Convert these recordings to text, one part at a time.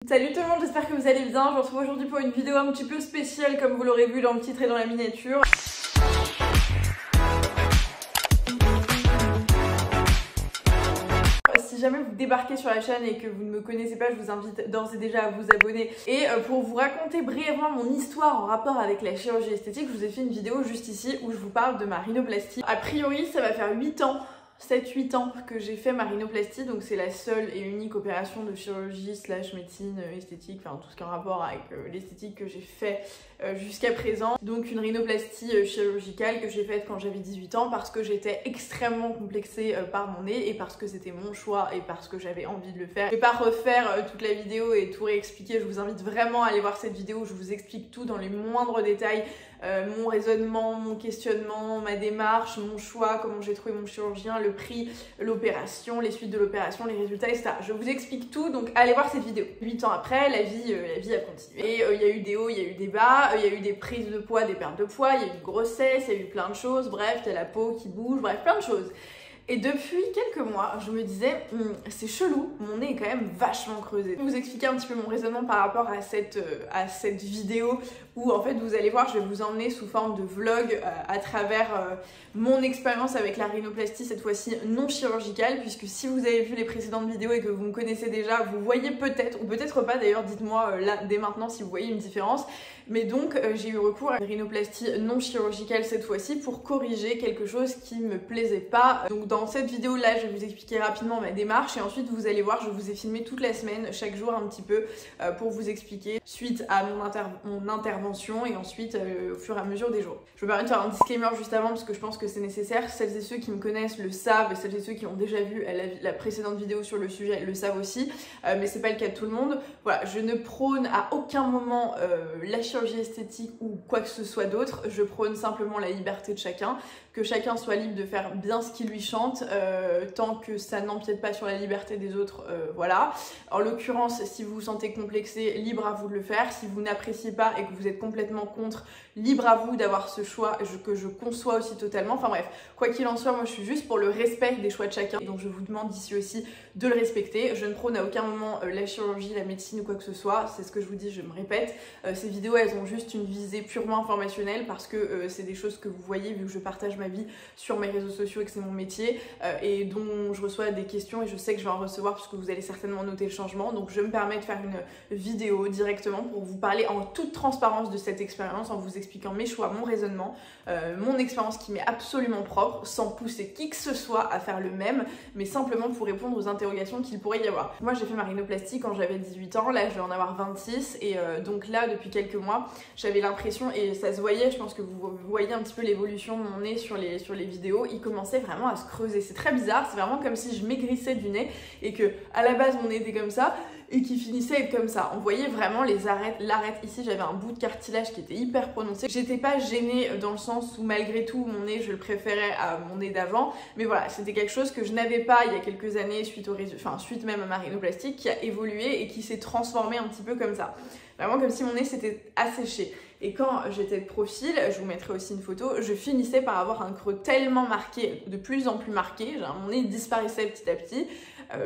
Salut tout le monde, j'espère que vous allez bien. Je vous retrouve aujourd'hui pour une vidéo un petit peu spéciale comme vous l'aurez vu dans le titre et dans la miniature. Si jamais vous débarquez sur la chaîne et que vous ne me connaissez pas, je vous invite d'ores et déjà à vous abonner. Et pour vous raconter brièvement mon histoire en rapport avec la chirurgie esthétique, je vous ai fait une vidéo juste ici où je vous parle de ma rhinoplastie. A priori, ça va faire 8 ans. 7-8 ans que j'ai fait ma rhinoplastie, donc c'est la seule et unique opération de chirurgie slash médecine esthétique, enfin tout ce qui est en rapport avec l'esthétique que j'ai fait jusqu'à présent. Donc une rhinoplastie chirurgicale que j'ai faite quand j'avais 18 ans parce que j'étais extrêmement complexée par mon nez et parce que c'était mon choix et parce que j'avais envie de le faire. Je vais pas refaire toute la vidéo et tout réexpliquer, je vous invite vraiment à aller voir cette vidéo où je vous explique tout dans les moindres détails. Mon raisonnement, mon questionnement, ma démarche, mon choix, comment j'ai trouvé mon chirurgien, le prix, l'opération, les suites de l'opération, les résultats, etc. Je vous explique tout, donc allez voir cette vidéo. 8 ans après, la vie a continué. Il y a eu des hauts, il y a eu des bas, il y a eu des prises de poids, des pertes de poids, il y a eu une grossesse, il y a eu plein de choses, bref, il y a la peau qui bouge, bref, plein de choses. Et depuis quelques mois, je me disais, c'est chelou, mon nez est quand même vachement creusé. Je vais vous expliquer un petit peu mon raisonnement par rapport à cette vidéo où en fait vous allez voir, je vais vous emmener sous forme de vlog à travers mon expérience avec la rhinoplastie, cette fois-ci non chirurgicale, puisque si vous avez vu les précédentes vidéos et que vous me connaissez déjà, vous voyez peut-être, ou peut-être pas d'ailleurs, dites-moi là dès maintenant si vous voyez une différence. Mais donc j'ai eu recours à une rhinoplastie non chirurgicale cette fois-ci pour corriger quelque chose qui me plaisait pas. Donc dans cette vidéo là, je vais vous expliquer rapidement ma démarche et ensuite vous allez voir, je vous ai filmé toute la semaine, chaque jour un petit peu pour vous expliquer suite à mon intervention et ensuite au fur et à mesure des jours. Je me permets de faire un disclaimer juste avant parce que je pense que c'est nécessaire. Celles et ceux qui me connaissent le savent et celles et ceux qui ont déjà vu la précédente vidéo sur le sujet le savent aussi, mais c'est pas le cas de tout le monde. Voilà, je ne prône à aucun moment la chirurgie esthétique ou quoi que ce soit d'autre, je prône simplement la liberté de chacun, que chacun soit libre de faire bien ce qui lui chante, tant que ça n'empiète pas sur la liberté des autres, voilà. En l'occurrence, si vous vous sentez complexé, libre à vous de le faire. Si vous n'appréciez pas et que vous êtes complètement contre, libre à vous d'avoir ce choix que je conçois aussi totalement. Enfin bref, quoi qu'il en soit, moi je suis juste pour le respect des choix de chacun. Et donc je vous demande ici aussi de le respecter. Je ne prône à aucun moment la chirurgie, la médecine ou quoi que ce soit. C'est ce que je vous dis, je me répète. Ces vidéos, elles ont juste une visée purement informationnelle parce que c'est des choses que vous voyez vu que je partage ma vie sur mes réseaux sociaux et que c'est mon métier et dont je reçois des questions et je sais que je vais en recevoir puisque vous allez certainement noter le changement. Donc je me permets de faire une vidéo directement pour vous parler en toute transparence de cette expérience, en vous expliquant mes choix, mon raisonnement, mon expérience qui m'est absolument propre, sans pousser qui que ce soit à faire le même, mais simplement pour répondre aux interrogations qu'il pourrait y avoir. Moi j'ai fait ma rhinoplastie quand j'avais 18 ans, là je vais en avoir 26 et donc là depuis quelques mois j'avais l'impression, et ça se voyait, je pense que vous voyez un petit peu l'évolution de mon nez sur les vidéos, il commençait vraiment à se creuser. C'est très bizarre, c'est vraiment comme si je maigrissais du nez et que à la base mon nez était comme ça et qui finissait à être comme ça. On voyait vraiment l'arête ici, j'avais un bout de cartilage qui était hyper prononcé. J'étais pas gênée dans le sens où malgré tout mon nez je le préférais à mon nez d'avant, mais voilà, c'était quelque chose que je n'avais pas il y a quelques années suite même à ma rhinoplastie, qui a évolué et qui s'est transformé un petit peu comme ça. Vraiment comme si mon nez s'était asséché. Et quand j'étais de profil, je vous mettrai aussi une photo, je finissais par avoir un creux tellement marqué, de plus en plus marqué, genre mon nez disparaissait petit à petit,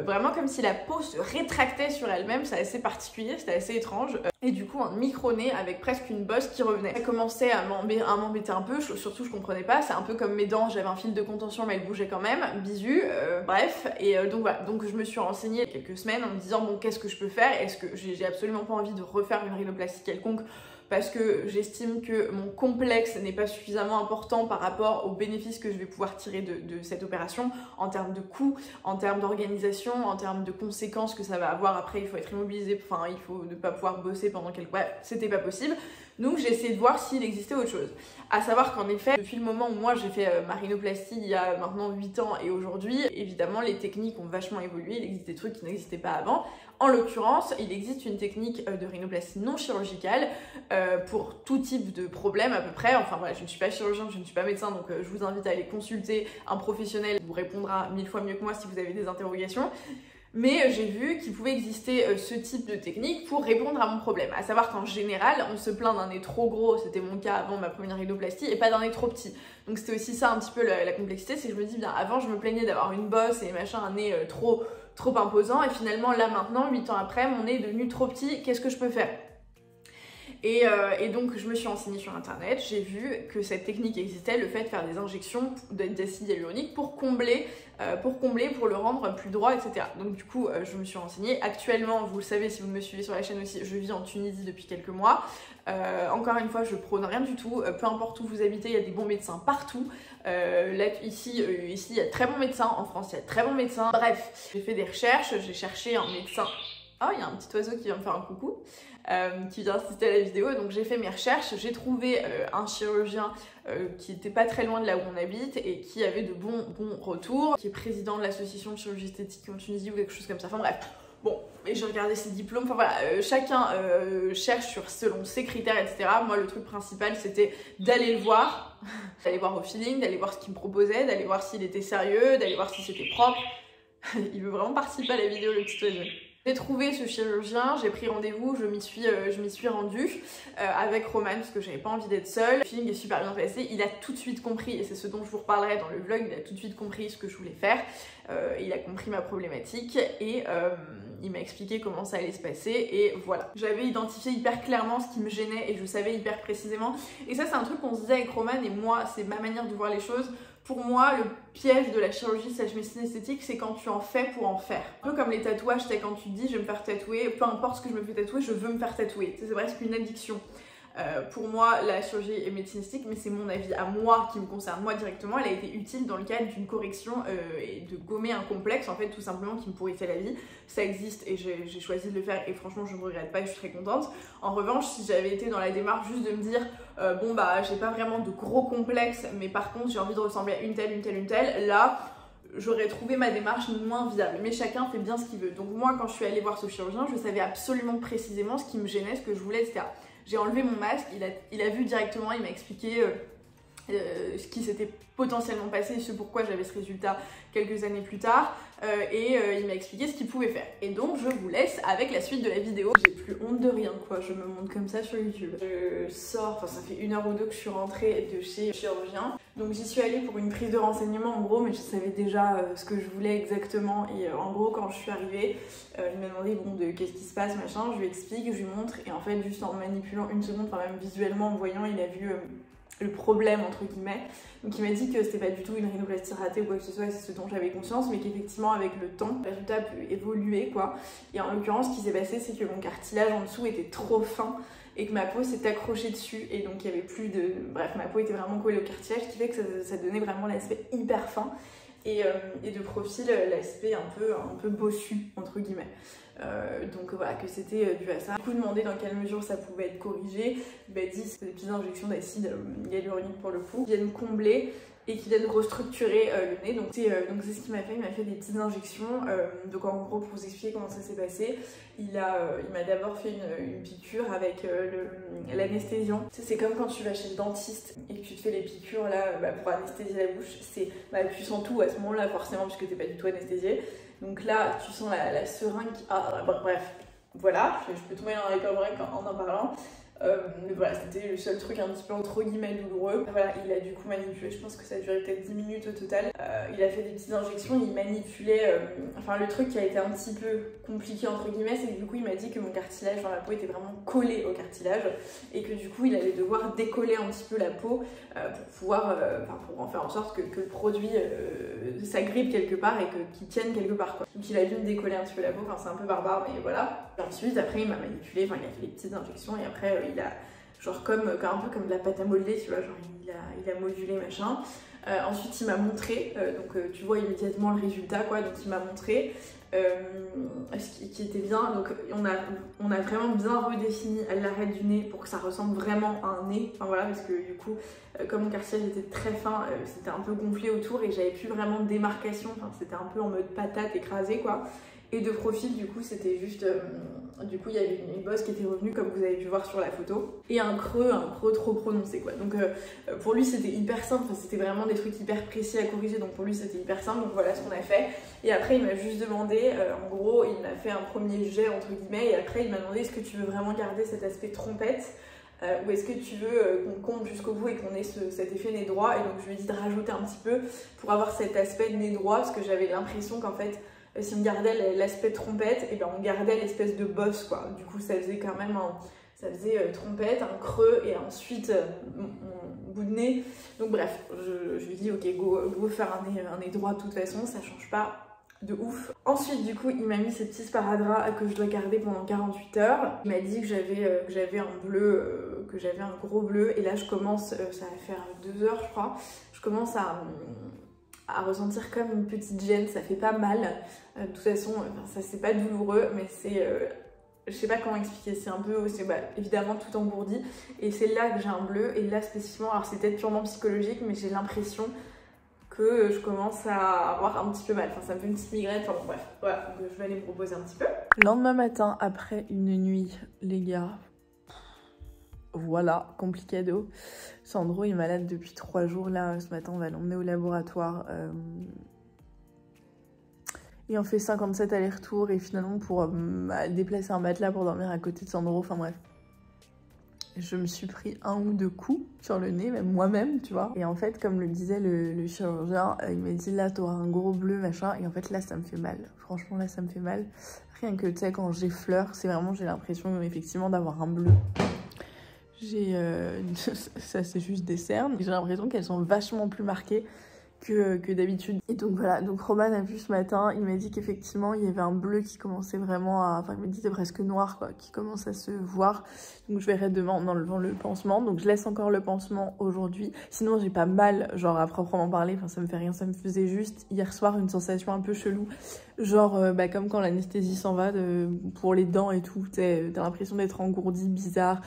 vraiment comme si la peau se rétractait sur elle-même, c'est assez particulier, c'était assez étrange. Et du coup un micro-nez avec presque une bosse qui revenait. Ça commençait à m'embêter un peu, surtout je comprenais pas, c'est un peu comme mes dents, j'avais un fil de contention mais elle bougeait quand même, bisu, bref. Et donc voilà, donc je me suis renseignée il y a quelques semaines en me disant bon qu'est-ce que je peux faire, est-ce que j'ai absolument pas envie de refaire une rhinoplastie quelconque parce que j'estime que mon complexe n'est pas suffisamment important par rapport aux bénéfices que je vais pouvoir tirer de cette opération en termes de coûts, en termes d'organisation, en termes de conséquences que ça va avoir. Après il faut être immobilisé, enfin il faut ne pas pouvoir bosser pendant quelques... Bref, c'était pas possible. Donc j'ai essayé de voir s'il existait autre chose. À savoir qu'en effet, depuis le moment où moi j'ai fait ma rhinoplastie il y a maintenant 8 ans et aujourd'hui, évidemment les techniques ont vachement évolué, il existe des trucs qui n'existaient pas avant. En l'occurrence, il existe une technique de rhinoplastie non chirurgicale pour tout type de problème à peu près. Enfin voilà, je ne suis pas chirurgien, je ne suis pas médecin, donc je vous invite à aller consulter un professionnel qui vous répondra 1000 fois mieux que moi si vous avez des interrogations. Mais j'ai vu qu'il pouvait exister ce type de technique pour répondre à mon problème. À savoir qu'en général, on se plaint d'un nez trop gros, c'était mon cas avant ma première rhinoplastie, et pas d'un nez trop petit. Donc c'était aussi ça un petit peu la complexité, c'est que je me dis bien, avant je me plaignais d'avoir une bosse et machin, un nez trop trop imposant. Et finalement là maintenant, 8 ans après, mon nez est devenu trop petit, qu'est-ce que je peux faire? Et donc je me suis renseignée sur internet, j'ai vu que cette technique existait, le fait de faire des injections d'acide hyaluronique pour combler, pour le rendre plus droit, etc. Donc du coup je me suis renseignée. Actuellement, vous le savez si vous me suivez sur la chaîne aussi, je vis en Tunisie depuis quelques mois. Encore une fois, je prône rien du tout, peu importe où vous habitez, il y a des bons médecins partout. Là, ici il y a de très bons médecins, en France il y a de très bons médecins. Bref, j'ai fait des recherches, j'ai cherché un médecin. Oh, il y a un petit oiseau qui vient me faire un coucou. Qui vient assister à la vidéo, donc j'ai fait mes recherches, j'ai trouvé un chirurgien qui était pas très loin de là où on habite et qui avait de bons retours, qui est président de l'association de chirurgie esthétique en Tunisie ou quelque chose comme ça, enfin bref. Bon, et j'ai regardé ses diplômes, enfin voilà, chacun cherche selon ses critères, etc. Moi, le truc principal, c'était d'aller le voir, d'aller voir au feeling, d'aller voir ce qu'il me proposait, d'aller voir s'il était sérieux, d'aller voir si c'était propre. Il veut vraiment participer à la vidéo, le petit oiseau. J'ai trouvé ce chirurgien, j'ai pris rendez-vous, je m'y suis rendue avec Roman parce que j'avais pas envie d'être seule. Le feeling est super bien passé, il a tout de suite compris, et c'est ce dont je vous reparlerai dans le vlog, il a tout de suite compris ce que je voulais faire, il a compris ma problématique et il m'a expliqué comment ça allait se passer et voilà. J'avais identifié hyper clairement ce qui me gênait et je savais hyper précisément, et ça c'est un truc qu'on se disait avec Roman et moi, c'est ma manière de voir les choses. Pour moi, le piège de la chirurgie / médecine esthétique, c'est quand tu en fais pour en faire. Un peu comme les tatouages, c'est quand tu te dis je vais me faire tatouer, peu importe ce que je me fais tatouer, je veux me faire tatouer. C'est presque une addiction. Pour moi, la chirurgie est médecine esthétique, mais c'est mon avis à moi qui me concerne moi directement. Elle a été utile dans le cadre d'une correction et de gommer un complexe, en fait, tout simplement, qui me pourrissait la vie. Ça existe et j'ai choisi de le faire et franchement, je ne regrette pas et je suis très contente. En revanche, si j'avais été dans la démarche juste de me dire bon bah j'ai pas vraiment de gros complexes, mais par contre j'ai envie de ressembler à une telle, là j'aurais trouvé ma démarche moins viable. Mais chacun fait bien ce qu'il veut. Donc moi, quand je suis allée voir ce chirurgien, je savais absolument précisément ce qui me gênait, ce que je voulais, etc. J'ai enlevé mon masque, il a vu directement, il m'a expliqué ce qui s'était potentiellement passé, ce pourquoi j'avais ce résultat quelques années plus tard, et il m'a expliqué ce qu'il pouvait faire. Et donc je vous laisse avec la suite de la vidéo. J'ai plus honte de rien quoi, je me montre comme ça sur YouTube. Je sors, enfin ça fait 1 heure ou 2 que je suis rentrée de chez le chirurgien. Donc j'y suis allée pour une prise de renseignement en gros, mais je savais déjà ce que je voulais exactement. Et en gros quand je suis arrivée, il m'a demandé bon de qu'est-ce qui se passe machin, je lui explique, je lui montre, et en fait juste en manipulant une seconde, enfin même visuellement en voyant, il a vu le problème entre guillemets. Donc il m'a dit que c'était pas du tout une rhinoplastie ratée ou quoi que ce soit, c'est ce dont j'avais conscience, mais qu'effectivement avec le temps le résultat peut évoluer quoi. Et en l'occurrence ce qui s'est passé, c'est que mon cartilage en dessous était trop fin et que ma peau s'est accrochée dessus, et donc il y avait plus de... Bref, ma peau était vraiment collée au cartilage, ce qui fait que ça donnait vraiment l'aspect hyper fin et de profil l'aspect un peu bossu entre guillemets. Donc voilà, que c'était dû à ça. Du coup, demandé dans quelle mesure ça pouvait être corrigé. Il m'a dit que c'était des petites injections d'acide hyaluronique pour le coup, qui viennent combler et qui viennent restructurer le nez. Donc c'est ce qu'il m'a fait. Il m'a fait des petites injections. Donc en gros, pour vous expliquer comment ça s'est passé, il m'a d'abord fait une piqûre avec l'anesthésiant. C'est comme quand tu vas chez le dentiste et que tu te fais les piqûres là pour anesthésier la bouche. Tu sens tout à ce moment-là forcément puisque t'es pas du tout anesthésié. Donc là, tu sens la seringue qui... Ah, bref, voilà, je peux tomber dans les hyperbariques en parlant. Mais voilà, c'était le seul truc un petit peu entre guillemets douloureux. Voilà, il a du coup manipulé, je pense que ça a duré peut-être 10 minutes au total. Il a fait des petites injections, il manipulait... Enfin, le truc qui a été un petit peu compliqué entre guillemets, c'est que du coup, il m'a dit que mon cartilage dans la peau était vraiment collé au cartilage et que du coup, il allait devoir décoller un petit peu la peau pour pouvoir... pour en faire en sorte que le produit s'agrippe quelque part et qu'il tienne quelque part, quoi. Donc il a dû me décoller un petit peu la peau, enfin c'est un peu barbare, mais voilà. Et ensuite, après, il m'a manipulé, enfin il a fait des petites injections et après, il a genre un peu comme de la pâte à modeler, tu vois, genre il a modulé machin. Ensuite il m'a montré, donc tu vois immédiatement le résultat quoi, donc il m'a montré ce qui était bien. Donc on a vraiment bien redéfini l'arête du nez pour que ça ressemble vraiment à un nez, enfin voilà, parce que du coup comme mon cartilage était très fin, c'était un peu gonflé autour et j'avais plus vraiment de démarcation, enfin c'était un peu en mode patate écrasée quoi. Et de profil, du coup, c'était juste... du coup, il y avait une bosse qui était revenue, comme vous avez pu voir sur la photo. Et un creux trop prononcé, quoi. Donc, pour lui, c'était hyper simple. Enfin, c'était vraiment des trucs hyper précis à corriger. Donc, pour lui, c'était hyper simple. Donc, voilà ce qu'on a fait. Et après, il m'a juste demandé... en gros, il m'a fait un premier jet, entre guillemets. Et après, il m'a demandé, est-ce que tu veux vraiment garder cet aspect trompette ou est-ce que tu veux qu'on compte jusqu'au bout et qu'on ait cet effet nez droit? Et donc, je lui ai dit de rajouter un petit peu pour avoir cet aspect de nez droit. Parce que j'avais l'impression qu'en fait... si on gardait l'aspect trompette, et ben on gardait l'espèce de bosse quoi. Du coup ça faisait quand même ça faisait trompette, un creux et ensuite mon bout de nez. Donc bref, je lui dis ok go faire un nez droit de toute façon, ça change pas de ouf. Ensuite du coup il m'a mis ces petits sparadraps que je dois garder pendant 48 heures. Il m'a dit que j'avais un bleu, que j'avais un gros bleu, et là je commence, ça va faire 2 heures je crois, je commence à ressentir comme une petite gêne, ça fait pas mal. De toute façon, ça c'est pas douloureux, mais c'est... je sais pas comment expliquer, c'est un peu... évidemment tout engourdi. Et c'est là que j'ai un bleu, et là spécifiquement, alors c'est peut-être purement psychologique, mais j'ai l'impression que je commence à avoir un petit peu mal. Enfin, ça me fait une petite migraine, enfin bon, bref. Voilà, donc je vais aller me reposer un petit peu. Lendemain matin, après une nuit, les gars... Voilà, complicado. Sandro est malade depuis 3 jours. Là, ce matin, on va l'emmener au laboratoire. Et on fait 57 allers-retours. Et finalement, pour déplacer un matelas pour dormir à côté de Sandro, enfin bref. Je me suis pris 1 ou 2 coups sur le nez, même moi-même, tu vois. Et en fait, comme le disait le chirurgien, il m'a dit là, t'auras un gros bleu, machin. Et en fait, là, ça me fait mal. Franchement, là, ça me fait mal. Rien que, tu sais, quand j'effleure, c'est vraiment, j'ai l'impression, effectivement, d'avoir un bleu. Ça c'est juste des cernes, j'ai l'impression qu'elles sont vachement plus marquées que d'habitude. Et donc voilà, donc Roman a vu ce matin, il m'a dit qu'effectivement il y avait un bleu qui commençait vraiment à... Enfin il m'a dit c'était presque noir quoi, qui commence à se voir. Donc je verrai demain en enlevant le pansement, donc je laisse encore le pansement aujourd'hui. Sinon j'ai pas mal, genre à proprement parler, enfin ça me fait rien, ça me faisait juste hier soir une sensation un peu chelou. Genre comme quand l'anesthésie s'en va pour les dents et tout, t'as l'impression d'être engourdi, bizarre.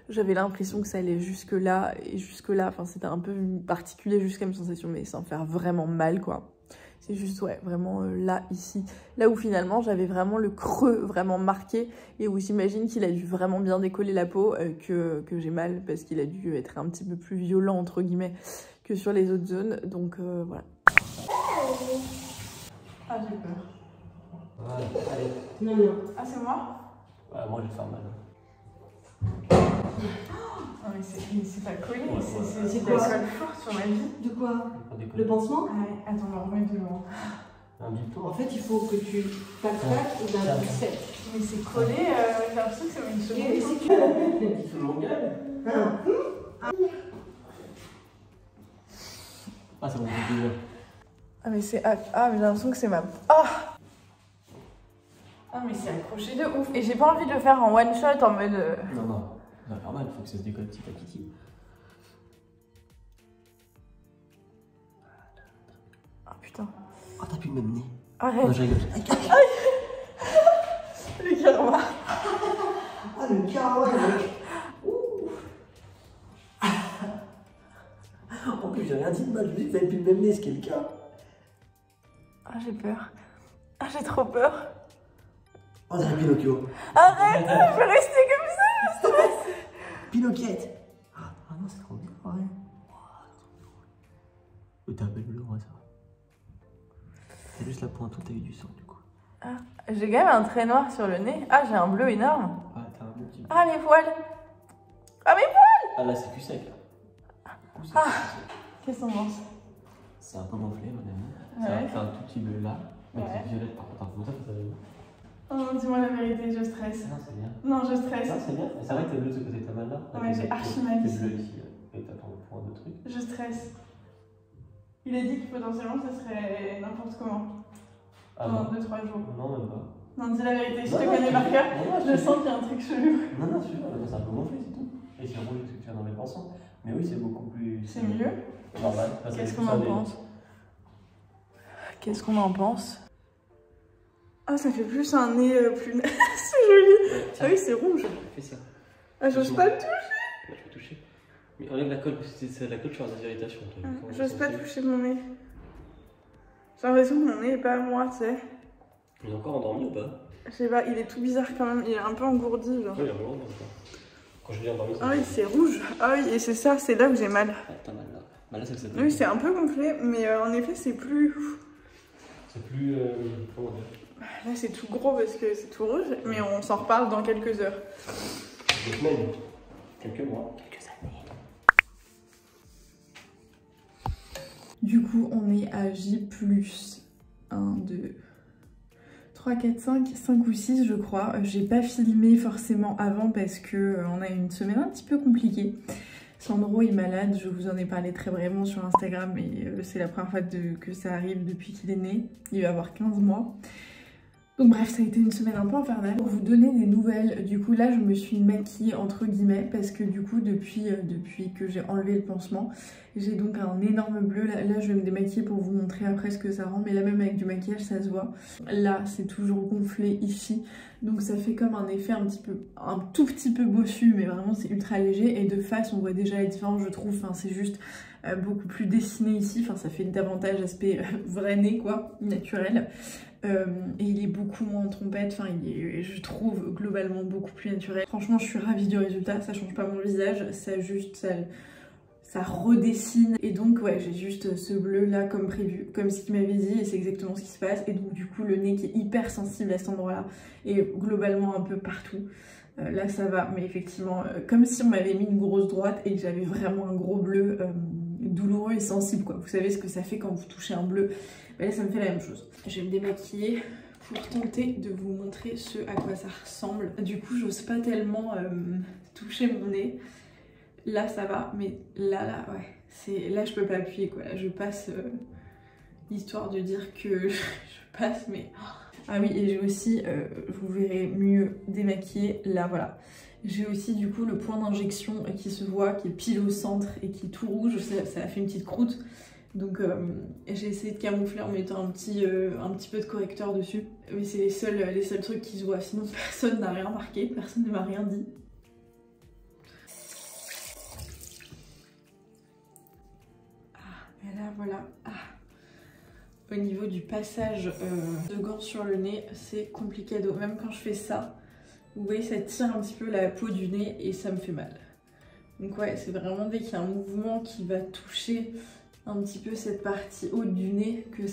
J'avais l'impression que ça allait jusque là et jusque là, enfin c'était un peu particulier juste comme sensation, mais sans faire vraiment mal quoi. C'est juste ouais, vraiment là, ici, là où finalement j'avais vraiment le creux vraiment marqué et où j'imagine qu'il a dû vraiment bien décoller la peau, que j'ai mal parce qu'il a dû être un petit peu plus violent entre guillemets que sur les autres zones, donc voilà. Ah j'ai peur. Ouais, allez. Non. Ah c'est moi? Ouais, moi je vais faire mal. Non mais c'est pas collé, Ouais, c'est quoi? C'est la force sur ma vie. De quoi? Le pansement? Ouais, attends, on va remettre devant. Un bipton. En fait, il faut que tu tac et d'un coup sec. Mais c'est collé, j'ai l'impression que c'est une seconde. Et c'est que... Il faut mon gueule. Ah, c'est bon, c'est déjà. Ah mais c'est... Ah mais j'ai l'impression que c'est ma... Ah mais c'est accroché de ouf. Et j'ai pas envie de le faire en one shot en mode... Non, ça va faire mal, il faut que ça se décolle petit à petit. Ah putain. Oh, t'as plus le même nez. Arrête. Non, je rigole. Le karma. Ah, le karma, mec. En plus, j'ai rien dit de mal, je me dis que t'avais plus le même nez, ce qui est le cas. Ah j'ai peur. Ah j'ai trop peur. Oh, c'est Pinocchio. Arrête, je vais rester comme ça. Pinoquette. Ah non, c'est trop bien, ouais. Oh, t'as un bel bleu, ouais, ça va. C'est juste la pointe où t'as eu du sang, du coup. Ah, j'ai quand même un trait noir sur le nez. Ah, j'ai un bleu énorme. Ah, t'as un beau petit bleu. Ah, mes poils. Ah, mes poils. Ah, là, c'est plus sec, là. Du coup, c'est Ah. plus sec. Qu'est-ce qu'on pense? C'est un peu gonflé, mon ami. Ouais. Ça va faire un tout petit bleu là. Mais Ouais. c'est violet, par contre. Comme ça va bien. Oh non, dis-moi la vérité, je stresse. Non, c'est bien. Non, je stresse. Ça, c'est bien. C'est vrai que t'es bleu de ce côté, t'as mal là. Ouais, j'ai archi mal T'es ici. bleu ici. Et t'as ton point de truc. Je stresse. Il a dit que potentiellement ça serait n'importe comment. Ah Pendant non. 2-3 jours. Non, même pas. Non, dis la vérité, je Non, te non, connais par cœur. Non, Je sens qu'il y a un truc chelou. Non, c'est sûr, c'est un peu gonflé, c'est tout. Et c'est rouge, c'est que tu as dans les pensants. Mais oui, c'est beaucoup plus. C'est mieux. Normal. Qu'est-ce qu'on en pense? Qu'est-ce qu'on en pense? Ah, ça fait plus un nez plus... C'est joli. Ah oui, c'est rouge. Fais ça. Ah, j'ose pas le toucher. Bah, je peux toucher. Mais enlève la colle, parce que c'est la colle, tu vas avoir des irritations. J'ose pas toucher mon nez. J'ai l'impression que mon nez est pas à moi, tu sais. Il est encore endormi ou pas? Je sais pas, il est tout bizarre quand même. Il est un peu engourdi, genre. Oui, il est vraiment endormi. Quand je l'ai endormi, Ah oui, c'est rouge. Ah oui, et c'est ça, c'est là que j'ai mal. Ah, t'as mal là. Bah là, c'est que ça. Oui, c'est un peu gonflé, mais en effet, c'est plus... C'est plus. Comment dire? Là, c'est tout gros parce que c'est tout rouge, mais on s'en reparle dans quelques heures. Des semaines. Quelques mois. Quelques années. Du coup, on est à J+. 1, 2, 3, 4, 5 ou 6 je crois. J'ai pas filmé forcément avant parce que on a eu une semaine un petit peu compliquée. Sandro est malade, je vous en ai parlé très brièvement sur Instagram et c'est la première fois que ça arrive depuis qu'il est né. Il va avoir 15 mois. Donc bref, ça a été une semaine un peu infernale. Pour vous donner des nouvelles, du coup là je me suis maquillée entre guillemets parce que du coup depuis que j'ai enlevé le pansement, j'ai donc un énorme bleu. Là je vais me démaquiller pour vous montrer après ce que ça rend, mais là même avec du maquillage ça se voit. Là c'est toujours gonflé ici, donc ça fait comme un effet un tout petit peu bossu, mais vraiment c'est ultra léger. Et de face on voit déjà la différence je trouve, enfin, c'est juste beaucoup plus dessiné ici, enfin ça fait davantage aspect vrai nez quoi, naturel. Et il est beaucoup moins en trompette, enfin il est, je trouve, globalement beaucoup plus naturel. Franchement je suis ravie du résultat, ça change pas mon visage, ça redessine. Et donc ouais, j'ai juste ce bleu là comme prévu, comme ce qu'il m'avait dit, et c'est exactement ce qui se passe. Et donc du coup le nez qui est hyper sensible à cet endroit là, et globalement un peu partout. Là ça va, mais effectivement comme si on m'avait mis une grosse droite et que j'avais vraiment un gros bleu douloureux et sensible quoi. Vous savez ce que ça fait quand vous touchez un bleu, ben là ça me fait la même chose. Je vais me démaquiller pour tenter de vous montrer ce à quoi ça ressemble. Du coup j'ose pas tellement toucher mon nez. Là ça va, mais là ouais, là je peux pas appuyer quoi. Là je passe histoire de dire que je passe, mais... Ah oui, et j'ai aussi, vous verrez mieux démaquillée, là voilà. J'ai aussi du coup le point d'injection qui se voit, qui est pile au centre et qui est tout rouge, ça a fait une petite croûte. Donc j'ai essayé de camoufler en mettant un petit peu de correcteur dessus. Mais c'est les seuls trucs qui se voient, sinon personne n'a rien marqué, personne ne m'a rien dit. Ah, et là voilà. Ah. Au niveau du passage de gants sur le nez, c'est compliqué. Même quand je fais ça, vous voyez, ça tire un petit peu la peau du nez et ça me fait mal. Donc ouais, c'est vraiment dès qu'il y a un mouvement qui va toucher un petit peu cette partie haute du nez que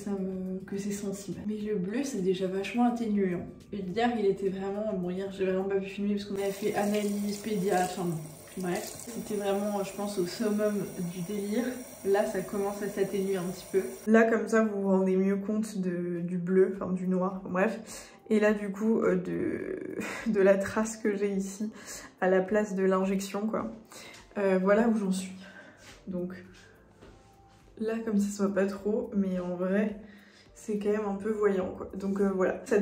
c'est sensible. Mais le bleu, c'est déjà vachement atténuant. Et hier, il était vraiment... Bon, hier, j'ai vraiment pas pu filmer parce qu'on avait fait analyse, pédiatre, enfin bon. Bref, c'était vraiment, je pense, au summum du délire. Là, ça commence à s'atténuer un petit peu. Là, comme ça, vous vous rendez mieux compte du bleu, enfin du noir, bref. Et là, du coup, de la trace que j'ai ici à la place de l'injection, quoi. Voilà où j'en suis. Donc, là, comme ça se voit pas trop, mais en vrai, c'est quand même un peu voyant, quoi. Donc voilà, ça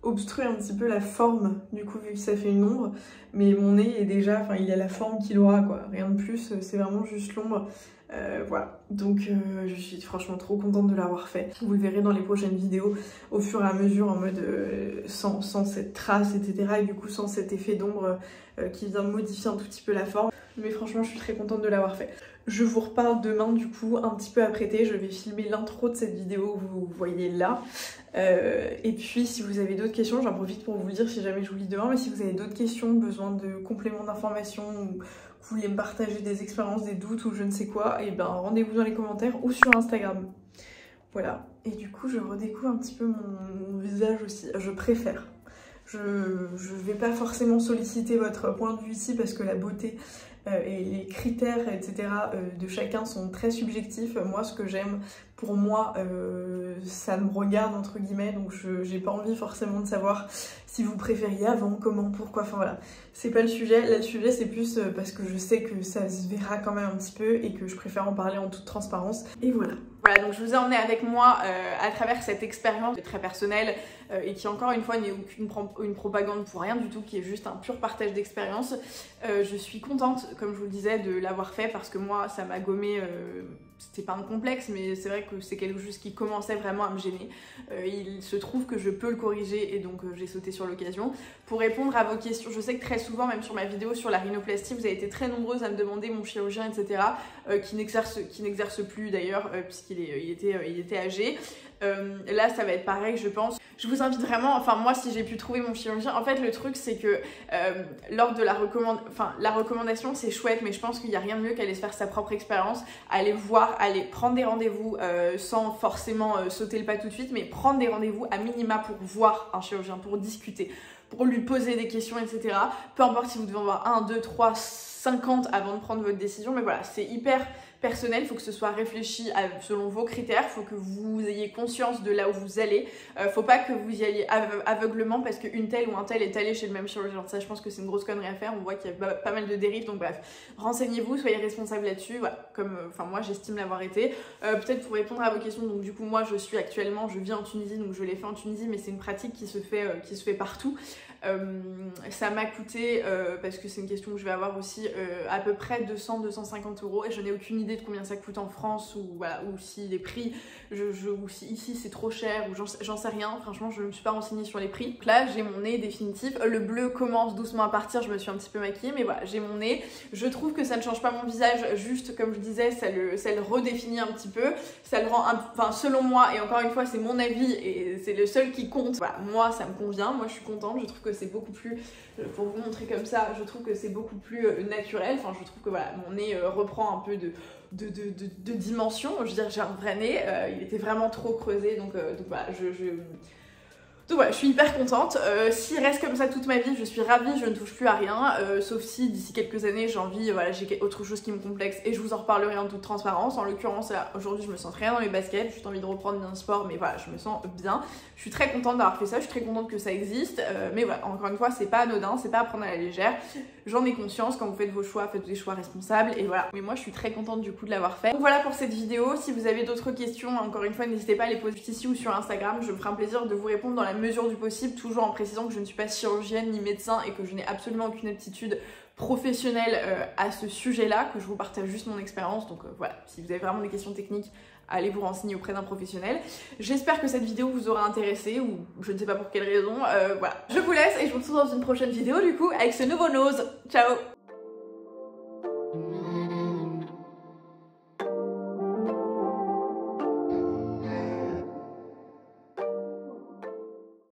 obstrue un petit peu la forme, du coup, vu que ça fait une ombre. Mais mon nez est déjà, enfin, il a la forme qu'il aura, quoi. Rien de plus, c'est vraiment juste l'ombre. Voilà, donc je suis franchement trop contente de l'avoir fait. Vous le verrez dans les prochaines vidéos au fur et à mesure, en mode sans cette trace, etc. Et du coup sans cet effet d'ombre qui vient modifier un tout petit peu la forme. Mais franchement je suis très contente de l'avoir fait. Je vous reparle demain du coup un petit peu apprêtée. Je vais filmer l'intro de cette vidéo que vous voyez là. Et puis si vous avez d'autres questions, j'en profite pour vous le dire si jamais je vous lis demain. Mais si vous avez d'autres questions, besoin de compléments d'informations ou vous voulez me partager des expériences, des doutes ou je ne sais quoi, et ben rendez-vous dans les commentaires ou sur Instagram. Voilà. Et du coup je redécouvre un petit peu mon visage aussi. Je préfère. Je vais pas forcément solliciter votre point de vue ici parce que la beauté et les critères, etc. De chacun sont très subjectifs. Moi, ce que j'aime, pour moi, ça me regarde, entre guillemets, donc j'ai pas envie forcément de savoir si vous préfériez avant, comment, pourquoi, enfin voilà. C'est pas le sujet. Là, le sujet, c'est plus parce que je sais que ça se verra quand même un petit peu et que je préfère en parler en toute transparence. Et voilà. Voilà, donc je vous ai emmené avec moi à travers cette expérience très personnelle et qui encore une fois n'est une propagande pour rien du tout, qui est juste un pur partage d'expérience. Je suis contente, comme je vous le disais, de l'avoir fait parce que moi ça m'a gommé, c'était pas un complexe mais c'est vrai que c'est quelque chose qui commençait vraiment à me gêner. Il se trouve que je peux le corriger et donc j'ai sauté sur l'occasion. Pour répondre à vos questions, je sais que très souvent, même sur ma vidéo sur la rhinoplastie, vous avez été très nombreuses à me demander mon chirurgien, etc. Qui n'exerce plus d'ailleurs puisqu'il était âgé. Là ça va être pareil je pense. Je vous invite vraiment, enfin moi si j'ai pu trouver mon chirurgien, en fait le truc c'est que lors de la recommandation c'est chouette, mais je pense qu'il n'y a rien de mieux qu'aller se faire sa propre expérience, aller voir, aller prendre des rendez-vous sans forcément sauter le pas tout de suite, mais prendre des rendez-vous à minima pour voir un chirurgien, pour discuter, pour lui poser des questions, etc. Peu importe si vous devez en avoir 1, 2, 3, 50 avant de prendre votre décision, mais voilà, c'est hyper personnel, il faut que ce soit réfléchi selon vos critères, il faut que vous ayez conscience de là où vous allez, faut pas que vous y alliez aveuglement parce qu'une telle ou un tel est allé chez le même chirurgien. Ça, je pense que c'est une grosse connerie à faire, on voit qu'il y a pas mal de dérives, donc bref, renseignez-vous, soyez responsable là-dessus, voilà, comme, moi j'estime l'avoir été. Peut-être pour répondre à vos questions, donc du coup moi je vis en Tunisie, donc je l'ai fait en Tunisie, mais c'est une pratique qui se fait partout. Ça m'a coûté, parce que c'est une question que je vais avoir aussi, à peu près 200-250 € et je n'ai aucune idée de combien ça coûte en France ou voilà, ou si les prix, ou si ici c'est trop cher ou j'en sais rien, franchement je ne me suis pas renseignée sur les prix. Donc là j'ai mon nez définitif, le bleu commence doucement à partir, je me suis un petit peu maquillée, mais voilà, j'ai mon nez, je trouve que ça ne change pas mon visage, juste comme je disais, ça le redéfinit un petit peu, ça le rend, enfin selon moi, et encore une fois c'est mon avis et c'est le seul qui compte, voilà, moi ça me convient, moi je suis contente, je trouve que c'est beaucoup plus, pour vous montrer comme ça, je trouve que c'est beaucoup plus naturel, enfin je trouve que voilà, mon nez reprend un peu de dimension, je veux dire j'ai un vrai nez, il était vraiment trop creusé, donc voilà, donc voilà, je suis hyper contente. S'il reste comme ça toute ma vie, je suis ravie, je ne touche plus à rien. Sauf si d'ici quelques années, j'ai envie, voilà, j'ai autre chose qui me complexe et je vous en reparlerai en toute transparence. En l'occurrence, là, aujourd'hui, je me sens très bien dans les baskets, j'ai juste envie de reprendre un sport, mais voilà, je me sens bien. Je suis très contente d'avoir fait ça, je suis très contente que ça existe. Mais voilà, encore une fois, c'est pas anodin, c'est pas à prendre à la légère. J'en ai conscience, quand vous faites vos choix, faites des choix responsables et voilà. Mais moi, je suis très contente du coup de l'avoir fait. Donc voilà pour cette vidéo. Si vous avez d'autres questions, encore une fois, n'hésitez pas à les poser juste ici ou sur Instagram. Je me ferai un plaisir de vous répondre dans la mesure du possible, toujours en précisant que je ne suis pas chirurgienne ni médecin et que je n'ai absolument aucune aptitude professionnelle à ce sujet-là, que je vous partage juste mon expérience. Donc voilà, si vous avez vraiment des questions techniques, allez vous renseigner auprès d'un professionnel. J'espère que cette vidéo vous aura intéressé ou je ne sais pas pour quelle raison. Voilà, je vous laisse et je vous retrouve dans une prochaine vidéo du coup avec ce nouveau nose. Ciao!